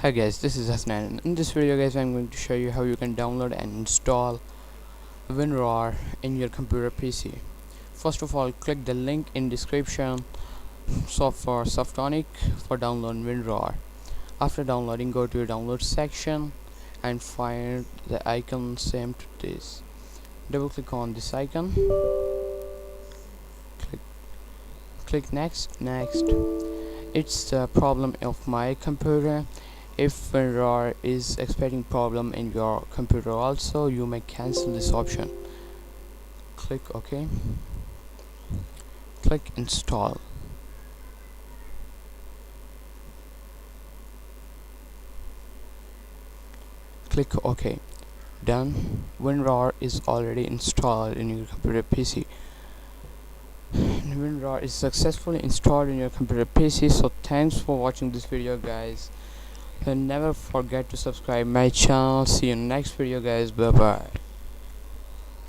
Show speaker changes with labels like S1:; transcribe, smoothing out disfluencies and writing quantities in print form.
S1: Hi guys, this is Hasnan. In this video guys, I'm going to show you how you can download and install Winrar in your computer PC. First of all, click the link in description for Softonic for download Winrar. After downloading, go to your download section and find the icon same to this. Double click on this icon. Click next. It's the problem of my computer. If Winrar is expecting problem in your computer also, you may cancel this option. Click OK. Click install. Click OK. Done. Winrar is already installed in your computer PC. Winrar is successfully installed in your computer PC. So thanks for watching this video guys, and never forget to subscribe my channel. See you in next video guys. Bye bye.